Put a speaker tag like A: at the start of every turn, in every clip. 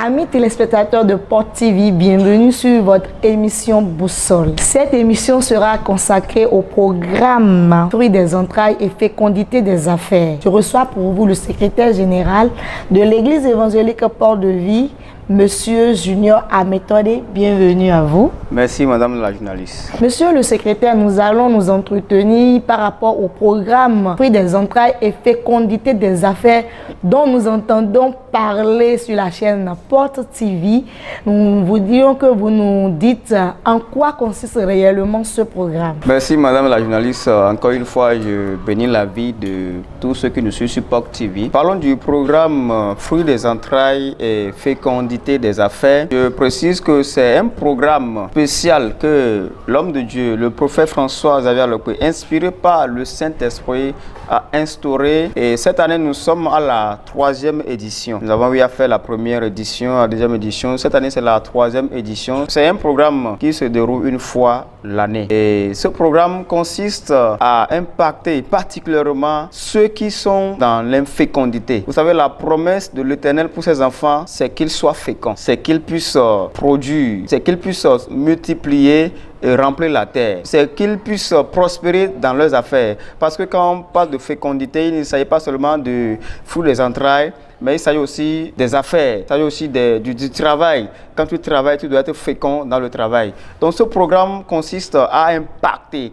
A: Amis téléspectateurs de Portes TV, bienvenue sur votre émission Boussole. Cette émission sera consacrée au programme Fruits des entrailles et fécondité des affaires. Je reçois pour vous le secrétaire général de l'église évangélique Port de Vie, Monsieur Junior Ametode. Bienvenue à vous.
B: Merci Madame la journaliste.
A: Monsieur le secrétaire, nous allons nous entretenir par rapport au programme Fruits des entrailles et fécondité des affaires dont nous entendons parler sur la chaîne Portes TV. Nous vous dirons que vous nous dites en quoi consiste réellement ce programme.
B: Merci Madame la journaliste. Encore une fois, je bénis la vie de tous ceux qui nous suivent sur Portes TV. Parlons du programme Fruits des entrailles et fécondité des affaires. Je précise que c'est un programme spécial que l'homme de Dieu, le prophète François Xavier Lopé, inspiré par le Saint-Esprit, a instauré. Et cette année, nous sommes à la 3e édition. Nous avons eu à faire la première édition, la deuxième édition. Cette année, c'est la 3e édition. C'est un programme qui se déroule une fois l'année. Et ce programme consiste à impacter particulièrement ceux qui sont dans l'infécondité. Vous savez, la promesse de l'Éternel pour ses enfants, c'est qu'ils soient féconds, c'est qu'ils puissent produire, c'est qu'ils puissent multiplier et remplir la terre, c'est qu'ils puissent prospérer dans leurs affaires. Parce que quand on parle de fécondité, il ne s'agit pas seulement de fruits des entrailles, mais il s'agit aussi des affaires, il s'agit aussi du travail. Quand tu travailles, tu dois être fécond dans le travail. Donc ce programme consiste à impacter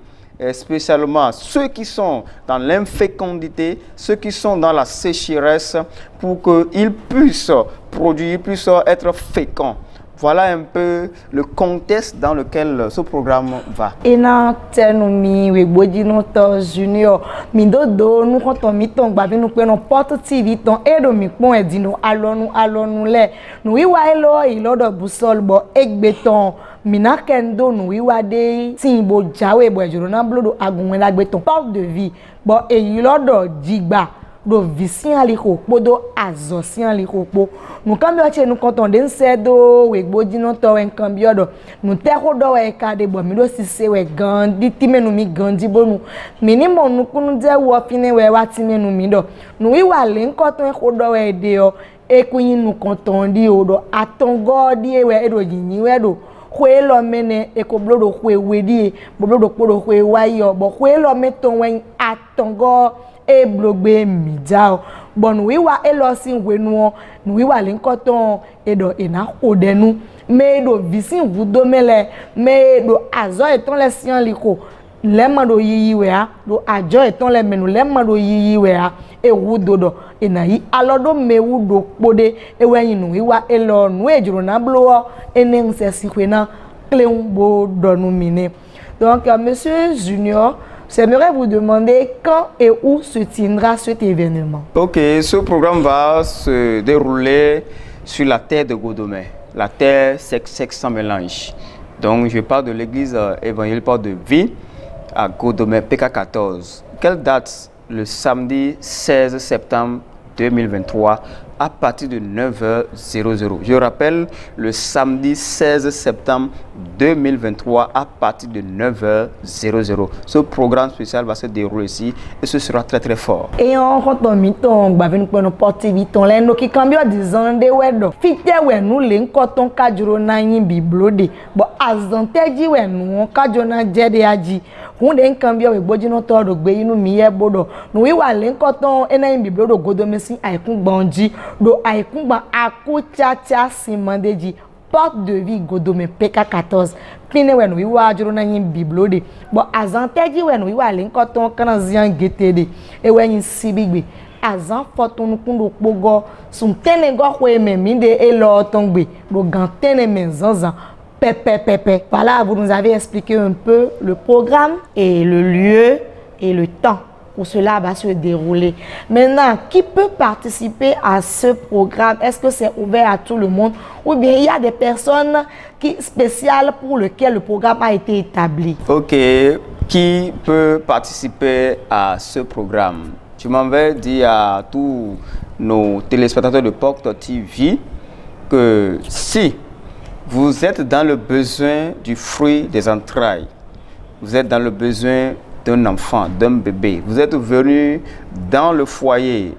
B: spécialement ceux qui sont dans l'infécondité, ceux qui sont dans la sécheresse, pour qu'ils puissent produire, puissent être féconds. Voilà un peu le contexte dans lequel ce programme va.
A: Et na tenomi we bodino to junior mi dodo nu konton mi ton gba binu pe no Portes TV ton edo mi pon edino alonu le nu wiwa elo ilodo Boussole bo egbe ton mina kendo nu wiwa de tin bo jawe bo ejoro na blodo agunwen lagbe ton Portes de Vie bo eyi lodo jigba do visian liko podo azo sian liko po nu kambio che nu kontonde nsedo we gbojino to en kambio do nu te ko do we ka de bo mi do sise we gandi timenu mi gandi bonu minimo nu kunu je wo fine we wa timenu mi do nu wi wa le nkoton ko do we de o ekuyin nu kontondi o do atongo di we edo yin we do kwe lo mene ekoblodo kwe wedi boblodo kpodo kwe wayo bo kwe lo meton wen atongo e blogbe midao bon wiwa elosin wenu nu wiwa linkoton edo ena kodenu me do visin vudo mele me do azo eton le sian liko lemma do yiyiwe a do ajo eton le menu lemma do yiyiwe a e wudo do ena yi alodo me wudo pode e weyin nu wiwa elo nu ejuro na blo ene nse sikwena kleumbo donu mine. Donc monsieur Junior, j'aimerais vous demander quand et où se tiendra cet événement. Ok,
B: ce programme va se dérouler sur la terre de Godomé, la terre sec sans mélange. Donc je parle de l'église évangélique Portes de Vie à Godomé, PK14. Quelle date? Le samedi 16 septembre 2023 à partir de 9h00. Je rappelle, le samedi 16 septembre 2023 à partir de 9h00. Ce programme spécial va se dérouler ici et ce sera très très fort.
A: Et on compte en miton, bavin pour Portes TV, ton lendo qui cambio disant de wedo. Fite we nous l'incoton kajuro na yin biblode. Bo azanteji we nous kajona jede aji. Hunde cambio we bojino to do gbe inu mi ye bodo. Nu wi wa l'incoton ena yin biblodo godomesi aikun gbanji. Do aikungba akuchacha simandeji Portes de Vie Godomé PK14 pine wenu wi wa juro na yin biblode bo azanteji wenu wi wa linkoton kana zian getede e wen sibigbe azan fotonu kundo pogo sun tenego kwe meminde e lo tongbe do gantene menzanzan pepe. Voilà, vous nous avez expliqué un peu le programme et le lieu et le temps où cela va se dérouler. Maintenant, qui peut participer à ce programme? Est-ce que c'est ouvert à tout le monde? Ou bien il y a des personnes spéciales pour lesquelles le programme a été établi?
B: Ok, qui peut participer à ce programme? Je m'en vais dire à tous nos téléspectateurs de Portes TV que si vous êtes dans le besoin du fruit des entrailles, vous êtes dans le besoin d'un enfant, d'un bébé, vous êtes venu dans le foyer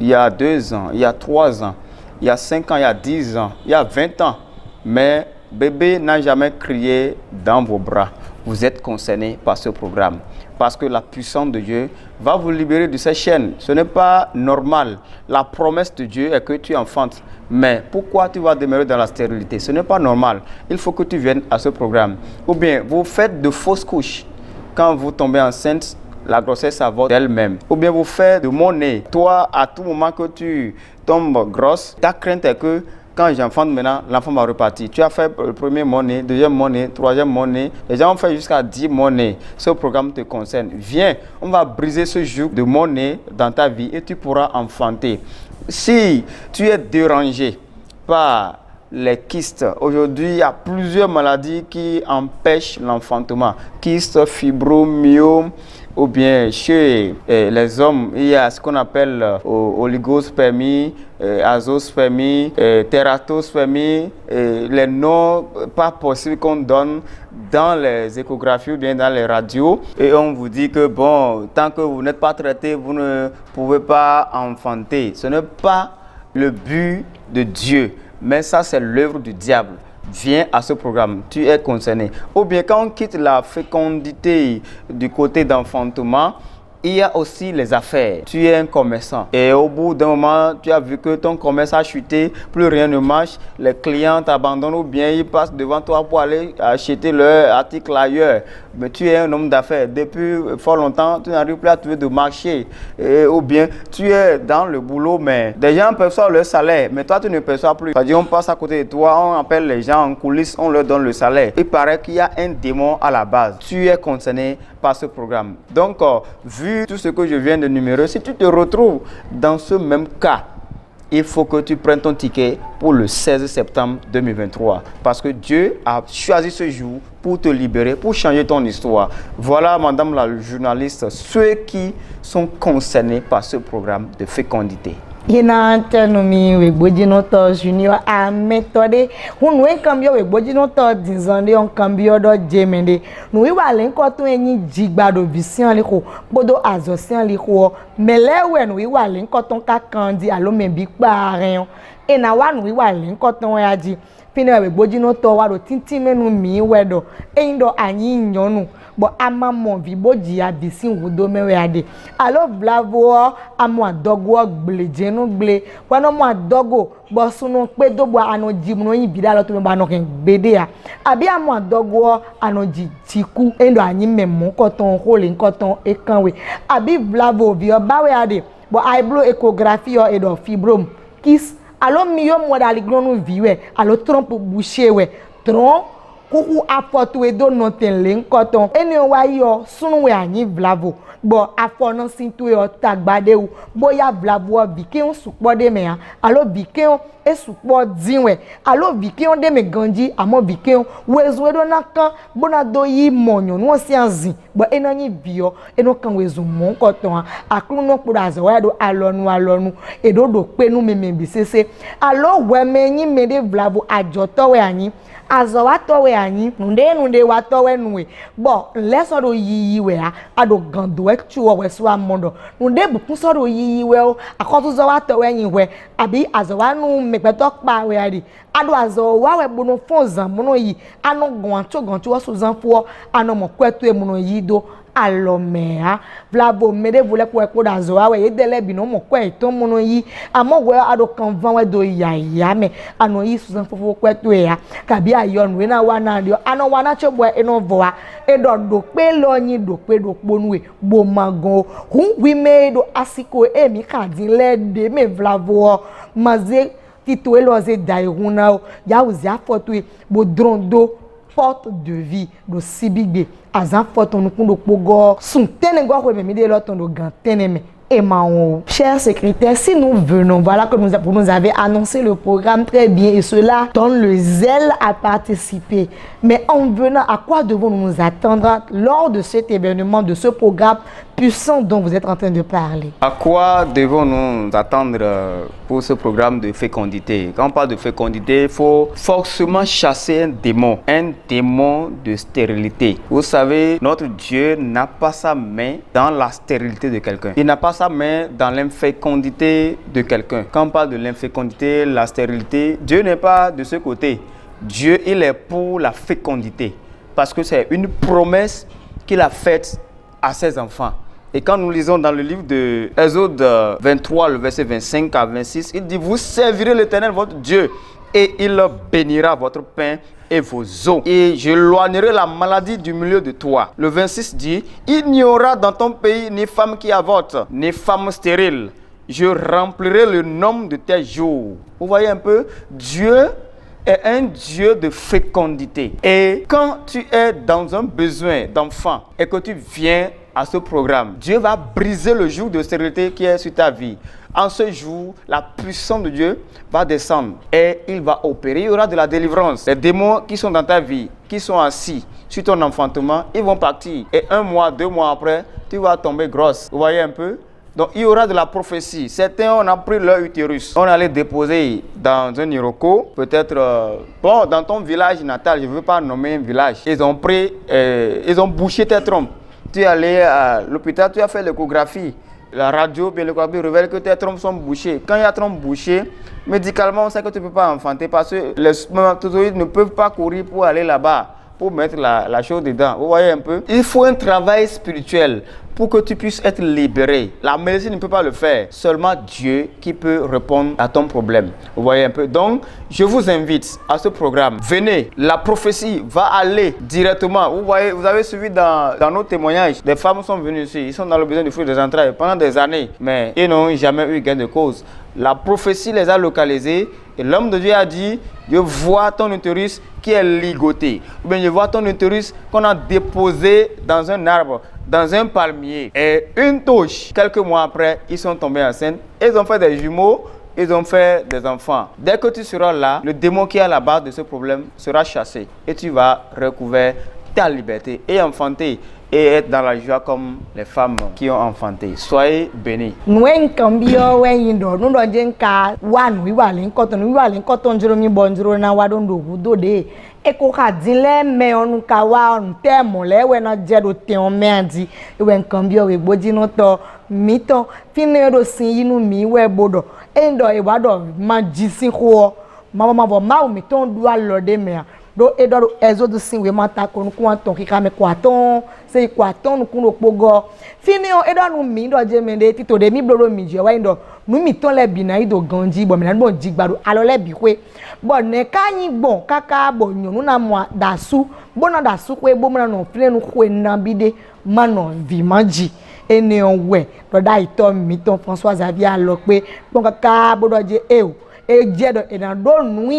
B: il y a 2 ans, il y a 3 ans, il y a 5 ans, il y a 10 ans, il y a 20 ans. Mais bébé n'a jamais crié dans vos bras. Vous êtes concerné par ce programme. Parce que la puissance de Dieu va vous libérer de ces chaînes. Ce n'est pas normal. La promesse de Dieu est que tu enfantes. Mais pourquoi tu vas demeurer dans la stérilité? Ce n'est pas normal. Il faut que tu viennes à ce programme. Ou bien, vous faites de fausses couches. Quand vous tombez enceinte, la grossesse avorte d'elle-même. Ou bien vous faites de mon-né. Toi, à tout moment que tu tombes grosse, ta crainte est que quand j'enfante maintenant, l'enfant va repartir. Tu as fait le premier mon-né, deuxième mon-né, troisième mon-né. Les gens ont fait jusqu'à 10 mon-né. Ce programme te concerne. Viens, on va briser ce joug de mon-né dans ta vie et tu pourras enfanter. Si tu es dérangé par les kystes, aujourd'hui, il y a plusieurs maladies qui empêchent l'enfantement. Kystes, fibromyome, ou bien chez les hommes, il y a ce qu'on appelle oligospermie, azoospermie, tératospermie, les noms pas possibles qu'on donne dans les échographies ou bien dans les radios. Et on vous dit que bon, tant que vous n'êtes pas traité, vous ne pouvez pas enfanter. Ce n'est pas le but de Dieu, mais ça c'est l'œuvre du diable. Viens à ce programme, tu es concerné. Ou bien quand on quitte la fécondité du côté d'enfantement, il y a aussi les affaires. Tu es un commerçant et au bout d'un moment, tu as vu que ton commerce a chuté, plus rien ne marche, les clients t'abandonnent ou bien ils passent devant toi pour aller acheter leur article ailleurs. Mais tu es un homme d'affaires. Depuis fort longtemps, tu n'arrives plus à trouver de marché. Ou bien tu es dans le boulot, mais des gens perçoivent leur salaire, mais toi tu ne perçois plus. C'est-à-dire on passe à côté de toi, on appelle les gens en coulisses, on leur donne le salaire. Il paraît qu'il y a un démon à la base. Tu es concerné par ce programme. Donc, vu tout ce que je viens de numérer, si tu te retrouves dans ce même cas, il faut que tu prennes ton ticket pour le 16 septembre 2023. Parce que Dieu a choisi ce jour pour te libérer, pour changer ton histoire. Voilà, madame la journaliste, ceux qui sont concernés par ce programme de fécondité.
A: Yenante no mi we bojinoto junior a metode hun we cambio we bojinoto dinzande on cambio do jemende no wi wale nko to enyi jigbado vision le ko bodo azosian le ko melewe no wi wale nko ton ka kandi alo me bi parin e na wa no wi wale nko ton ya ji fini we bojinoto wa do tintin menu mi wedo eindo anyi nyonu bo ama mo vi boji abisin wudo mewe ade alo blavo amo adogwo gbleje nu gble wano mo adogo bo sunu pe dogbo anoji mu yin bida lo to me ba no ken gbede ya abi amo adogwo anoji tiku endo anyi memu ko ton hole nko ton ekanwe abi blavo vi obawe ade bo aiblo ecography o edo fibrom kis alo mi yo mo dali gronu viwe alo trompe boucher we tron kuku afotu edo noten le nkoton eni o wa yo sunu we anyi vlavo bo afona sintu e otagbade u boya vlavo bi ke on supo de me alo bi ke on e supo dinwe alo bi ke on de me ganji amo bi ke on wezu edo nakan bona do yi monyo no si anzin bo enanyi bio eno kan wezu mo nkoton akunu no pura zo wa do alonu edo do pe nu memembi sese alo we menyi mede vlavo ajoto we anyi azo wa towe anyi nunde wa towe nuwe bo leso do yiyi we ado gando ekchu we so amondo nunde bukun so do yiyi we o akotu zo wa towe yin we abi azo wa nu mepeto pa we ari ado azo wa we bono fonzan mono yi anu gon so zan fo anu mo kwetu e mono yi do alomea vlabo mede vole ko da zo awe edele bi no mo ko e to mono yi amo we ado kan van we do ya me ano yi susan fofo kwetu e ya kabi ayon we na wa na dio ano wa na chebo e no voa e do pe lo yin do pe do ponu e bo magan hu we me do asiko e mi ka din le de me vlavo maze tito e lo ze dairuna ya uzi afoto e bo drondo porte de vie do sibigbe azan foto nukun do pogo sun tene go ko me de loton do gan tene me et maon. Chers secrétaires, si nous venons, voilà que vous nous avez annoncé le programme très bien et cela donne le zèle à participer. Mais en venant, à quoi devons-nous nous attendre lors de cet événement, de ce programme puissant dont vous êtes en train de parler.
B: À quoi devons-nous attendre pour ce programme de fécondité? Quand on parle de fécondité, il faut forcément chasser un démon de stérilité. Vous savez, notre Dieu n'a pas sa main dans la stérilité de quelqu'un. Il n'a pas sa main dans l'infécondité de quelqu'un. Quand on parle de l'infécondité, la stérilité, Dieu n'est pas de ce côté. Dieu, il est pour la fécondité. Parce que c'est une promesse qu'il a faite à ses enfants. Et quand nous lisons dans le livre de Exode 23, le verset 25 à 26, il dit: vous servirez l'Éternel votre Dieu et il bénira votre pain et vos eaux. Et j'éloignerai la maladie du milieu de toi. Le 26 dit: il n'y aura dans ton pays ni femme qui avorte, ni femme stérile. Je remplirai le nombre de tes jours. Vous voyez un peu, Dieu est un Dieu de fécondité. Et quand tu es dans un besoin d'enfant et que tu viens à ce programme, Dieu va briser le joug de stérilité qui est sur ta vie. En ce jour, la puissance de Dieu va descendre et il va opérer. Il y aura de la délivrance. Les démons qui sont dans ta vie, qui sont assis sur ton enfantement, ils vont partir. Et 1 mois, 2 mois après, tu vas tomber grosse. Vous voyez un peu? Donc, il y aura de la prophétie. Certains, on a pris leur utérus. On allait déposer dans un Iroko, peut-être, dans ton village natal, je ne veux pas nommer un village. Ils ont bouché tes trompes. Tu es allé à l'hôpital, tu as fait l'échographie. La radio, bien l'échographie révèle que tes trompes sont bouchées. Quand il y a trompes bouchées, médicalement, on sait que tu ne peux pas enfanter parce que les spermatozoïdes ne peuvent pas courir pour aller là-bas, pour mettre la chose dedans. Vous voyez un peu? Il faut un travail spirituel pour que tu puisses être libéré. La médecine ne peut pas le faire. Seulement Dieu qui peut répondre à ton problème. Vous voyez un peu? Donc, je vous invite à ce programme. Venez, la prophétie va aller directement. Vous voyez, vous avez suivi dans nos témoignages, des femmes sont venues ici. Ils sont dans le besoin du fruit des entrailles pendant des années. Mais ils n'ont jamais eu gain de cause. La prophétie les a localisés. Et l'homme de Dieu a dit: je vois ton utérus qui est ligoté. Ou bien je vois ton utérus qu'on a déposé dans un arbre, dans un palmier. Et une touche, quelques mois après, ils sont tombés enceintes. Ils ont fait des jumeaux, ils ont fait des enfants. Dès que tu seras là, le démon qui est à la base de ce problème sera chassé. Et tu vas recouvrir ta liberté et enfanter. Et être dans la joie comme les femmes qui ont enfanté. Soyez bénis.
A: Nous cambio wendo nous jenka wanu iwale nkoto njiro mi bonjiro na wadondo hudode eko ka dinle me onu ka wa onu temo le we na jedo te on me andi we cambio we gboji no to mito finero sin yinu mi we bodo endo e wado ma jisin ko mama ma mi ton do alode me do edo Exode sin we mata ko nu ko ton kika me kwaton se kwaton nu kun opogo fini o edo nu mi do je mende ti to de mi bloro mi je wa indo nu mi ton le bi na ido ganji bo mi na bo jigbaro alo le bi kwe bo ne kanyin gbon kaka bo nyonu na mo dasu bo na dasu kwe bo mo na no fle nu kwe na bide mano vi manji ene onwe do da ito mi ton François Xavier lo pe bon kaka bo do je e o ejedo enado nu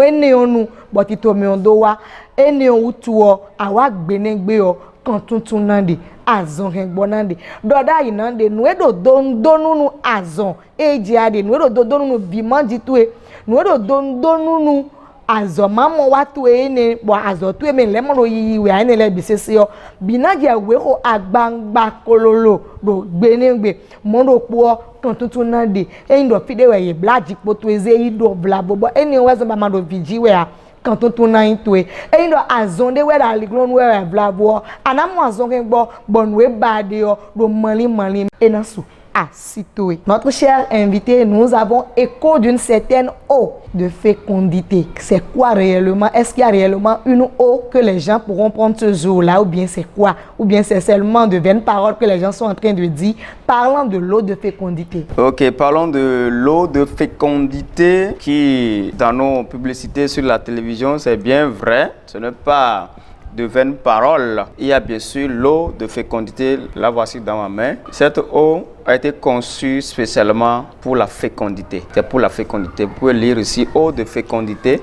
A: ene onu botito mi ondo wa ene utuo awa gbenegbe o kan tuntun nande azon hengbo nande doda inande nu edo dondonu azon eji ade nu edo dondonu bimanji tuwe nu edo dondonu azon mamo wa tuwe ene bo azon tuwe me lemoro yiwe ane le bisese o binaje we ko agbangba kololo do gbenegbe mo ro po kan tuntun nande endo fide we ye blaji poto eze ido bla bobo eni wezo mama do viji we a kan tuntun na intwe endo azonde we da ligron we bla bo anamu azon ke gbo bonwe bade o do mali enasu asitoé. Notre cher invité, nous avons écho d'une certaine eau de fécondité. C'est quoi réellement? Est-ce qu'il y a réellement une eau que les gens pourront prendre ce jour-là? Ou bien c'est quoi? Ou bien c'est seulement de vaines paroles que les gens sont en train de dire parlant de l'eau de fécondité?
B: Ok, parlons de l'eau de fécondité qui, dans nos publicités sur la télévision, c'est bien vrai. Ce n'est pas de vaines paroles. Il y a bien sûr l'eau de fécondité, la voici dans ma main. Cette eau a été conçue spécialement pour la fécondité. C'est pour la fécondité. Vous pouvez lire ici eau de fécondité,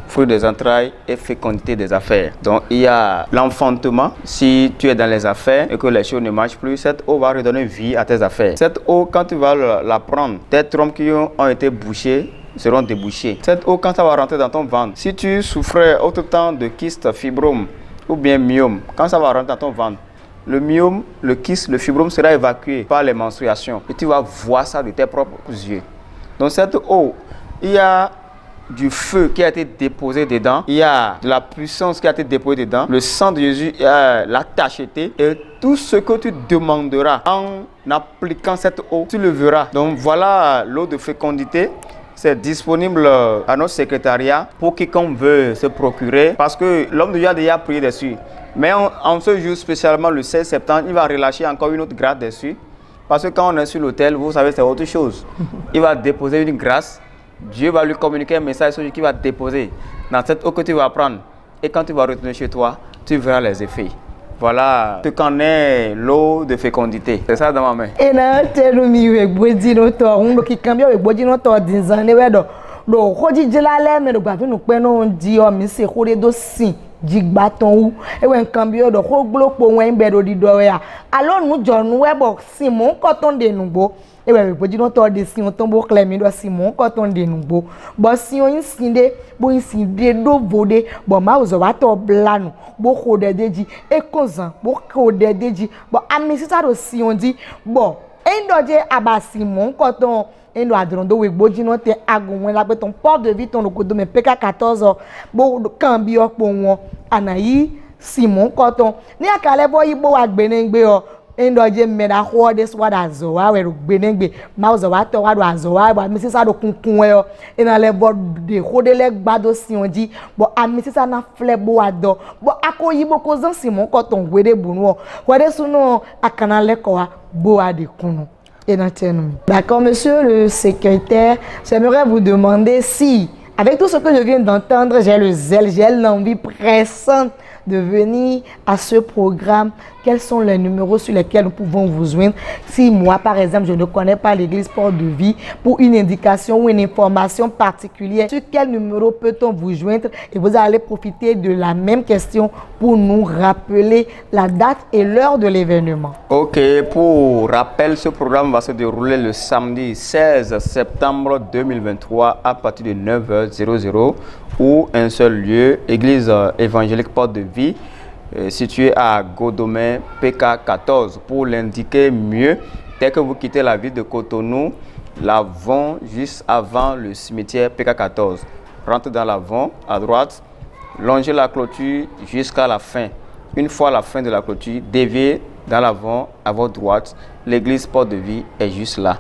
B: fruit des entrailles et fécondité des affaires. Donc il y a l'enfantement. Si tu es dans les affaires et que les choses ne marchent plus, cette eau va redonner vie à tes affaires. Cette eau, quand tu vas la prendre, tes trompes qui ont été bouchées seront débouchées. Cette eau, quand ça va rentrer dans ton ventre, si tu souffrais autant de kyste, fibrome ou bien myome, quand ça va rentrer dans ton ventre, le myome, le kyste, le fibrome sera évacué par les menstruations. Et tu vas voir ça de tes propres yeux. Dans cette eau, il y a du feu qui a été déposé dedans, il y a de la puissance qui a été déposée dedans, le sang de Jésus l'a tacheté et tout ce que tu demanderas en appliquant cette eau, tu le verras. Donc voilà l'eau de fécondité. C'est disponible à notre secrétariat pour quiconque veut se procurer parce que l'homme de Dieu a déjà prié dessus. Mais en ce jour, spécialement le 16 septembre, il va relâcher encore une autre grâce dessus. Parce que quand on est sur l'autel, vous savez, c'est autre chose. Il va déposer une grâce. Dieu va lui communiquer un message sur lui qu'il va déposer dans cette eau que tu vas prendre. Et quand tu vas retourner chez toi, tu verras les effets. Voilà ce qu'en est l'eau de fécondité. C'est ça dans ma main.
A: Et là, tu es le milieu de notre on qui cambie avec body notre design do khoji jilale me do gba fi nu pe no di o mi se kore do sin jigba ton wu e we nkan bi o do ko gbolopo wen be do di do ya alonu jonu we bo sin mo nko ton de nugbo e we boji no to de sin ton bo clear mi do sin mo nko ton de nugbo bo sin o yin sin de bo yin sin de do vode bo ma uzo wa to blanu bo ko de deji e kozan bo ko de deji bo ami sisa do sin on di bo endoje abasi mo nko ton endo adrondo we gboji no te agunwen la pe ton port de vie ton okodo me pk 14 bo kan bi opo won anayi Simon Koton ni akale bo yibo wa gbenengbe o endoje meda ho this what azo wa we gbenengbe ma zo wa to wa do azo wa ba mi sisa do kunkun we o ina le bo de hodele gbado si onji bo ami sisa na fle bo wa do bo akoyibo ko zan Simon Koton wede bunu o wede sunu akana le ko wa bo ade kunu. D'accord, monsieur le secrétaire, j'aimerais vous demander si, avec tout ce que je viens d'entendre, j'ai le zèle, j'ai l'envie pressante de venir à ce programme. Quels sont les numéros sur lesquels nous pouvons vous joindre? Si moi, par exemple, je ne connais pas l'église Port de Vie, pour une indication ou une information particulière, sur quel numéro peut-on vous joindre? Et vous allez profiter de la même question pour nous rappeler la date et l'heure de l'événement.
B: Ok, pour rappel, ce programme va se dérouler le samedi 16 septembre 2023 à partir de 9h00 ou un seul lieu, église évangélique Porte de Vie, situé à Godomé, PK 14. Pour l'indiquer mieux, dès que vous quittez la ville de Cotonou, l'avant juste avant le cimetière PK 14. Rentrez dans l'avant à droite, longez la clôture jusqu'à la fin. Une fois la fin de la clôture, déviez dans l'avant à votre droite. L'église Porte de Vie est juste là.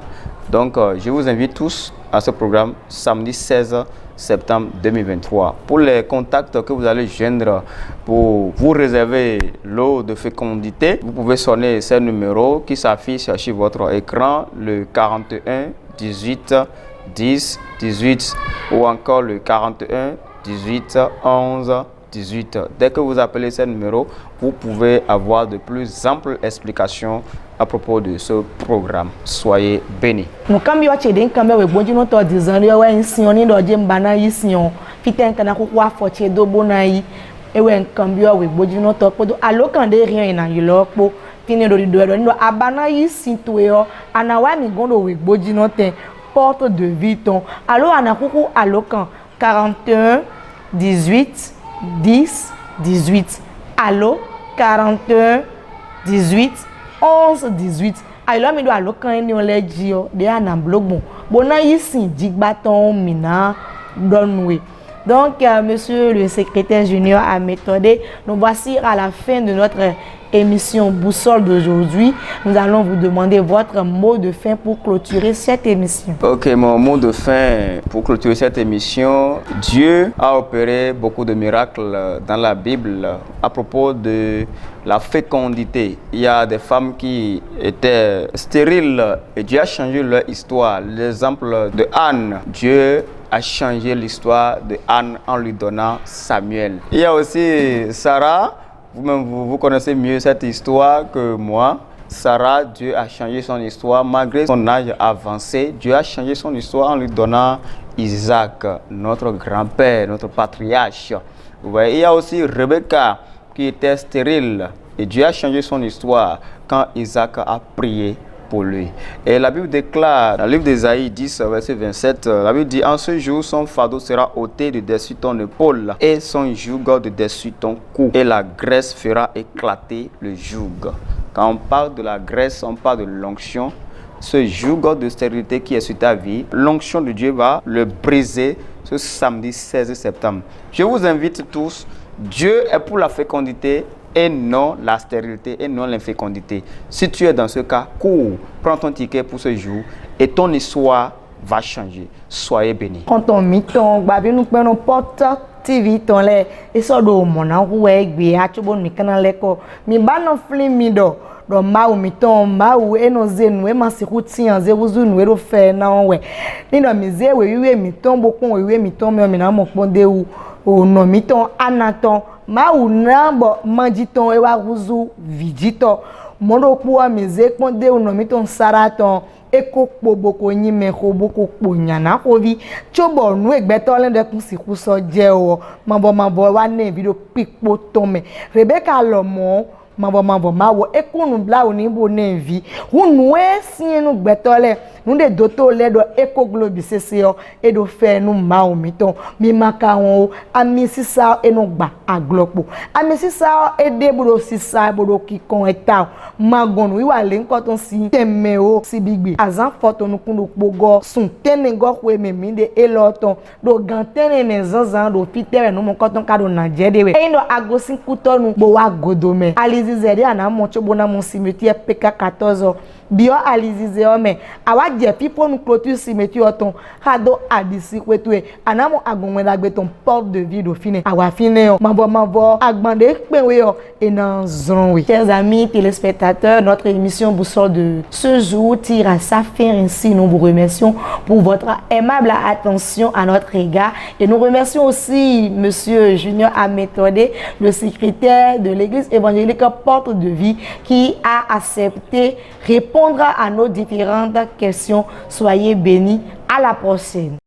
B: Donc, je vous invite tous à ce programme samedi 16 septembre 2023. Pour les contacts que vous allez joindre pour vous réserver l'eau de fécondité, vous pouvez sonner ces numéros qui s'affichent sur votre écran, le 41 18 10 18 ou encore le 41 18 11 18. Dès que vous appelez ces numéros, vous pouvez avoir de plus amples explications à propos de ce programme. Soyez bénis.
A: Nous kambi wa chede kambi we bonji no to dizan yo wa nsin oni do je mbana yi sin fiten kana ko wa fo chedo bona yi ewe kambi we bonji no to podo alokan de rien na yi lopo fini do do no abana yi sin to yo ana wa mi gondo we bonji no ten Porte de Vie ton allo ana kuku alokan 41 18 10 18 allo 41 18 11 18 aylo mi do alokan ni oleji o de ana blogbon bona yisin jigbaton mina donwe. Donc monsieur le secrétaire junior à méthode, nous voici à la fin de notre émission Boussole d'aujourd'hui. Nous allons vous demander votre mot de fin pour clôturer cette émission.
B: Ok, mon mot de fin pour clôturer cette émission. Dieu a opéré beaucoup de miracles dans la Bible à propos de la fécondité. Il y a des femmes qui étaient stériles et Dieu a changé leur histoire. L'exemple de Anne, Dieu a changé l'histoire de Anne en lui donnant Samuel. Il y a aussi Sarah. Vous-même, vous connaissez mieux cette histoire que moi. Sarah, Dieu a changé son histoire. Malgré son âge avancé, Dieu a changé son histoire en lui donnant Isaac, notre grand-père, notre patriarche. Vous voyez, il y a aussi Rebecca qui était stérile. Et Dieu a changé son histoire quand Isaac a prié pollué. Et la Bible déclare, dans le livre d'Ésaïe 10, verset 27, la Bible dit, en ce jour, son fardeau sera ôté de dessus ton épaule et son joug de dessus ton cou. Et la graisse fera éclater le joug. Quand on parle de la graisse, on parle de l'onction. Ce joug de stérilité qui est sur ta vie, l'onction de Dieu va le briser ce samedi 16 septembre. Je vous invite tous, Dieu est pour la fécondité et non la stérilité et non l'infécondité. Si tu es dans ce cas, cours, prends ton ticket pour ce jour et ton histoire va changer. Soyez bénis.
A: Quand on mit ton babi nous prenons porte TV ton les et ça do mon en ouais gbe a chubo mi kana leko mi ba no film mi do ma o mi ton ma o e no ze nu e ma se kuti an ze wuzu nu e ro fe na we ni no mi ze we wi mi ton bokun we mi ton mi na mo pon de o no mi ton anaton ma o na bo manji ton e wa wuzu vidito mo ro po mi ze pon de o no mi ton saraton eko po boko yin me ko boko po nyana ko vi chobo nu egbeto le de kun siku so je o mabo wa ne video pipo to me Rebecca lomo mabo ma wo ekunu bla oni bo ne vi unu esi nu gbetole nu de doto le do eco globe seseo e do fe nu ma o miton mi maka won ami sisa enu gba aglopo ami sisa e de buro sisa buro kikon eta magonu wi wa le nko ton si teme o si bigbe azan foto nu kun do pogo sun tene go ko me mi de eloton do gantene ne zanzan do fitere nu mo koton ka do na jede we e ndo agosin kutonu bo wa godome Alizizere ana mo chobo na mon cimetière PK14 bio alizize ome awa je pipo nu clôture cimetière oton kado adisi kwetwe ana mo agunwe dagbe ton porte de vie do fine awa fine o mabo agbande pewe o et nan zon oui. Chers amis téléspectateurs, notre émission Boussole de ce jour tire à sa fin. Ainsi, nous vous remercions pour votre aimable attention à notre égard et nous remercions aussi Monsieur Junior Améthodé, le secrétaire de l'église évangélique Porte de Vie, qui a accepté répondre à nos différentes questions. Soyez bénis. À la prochaine.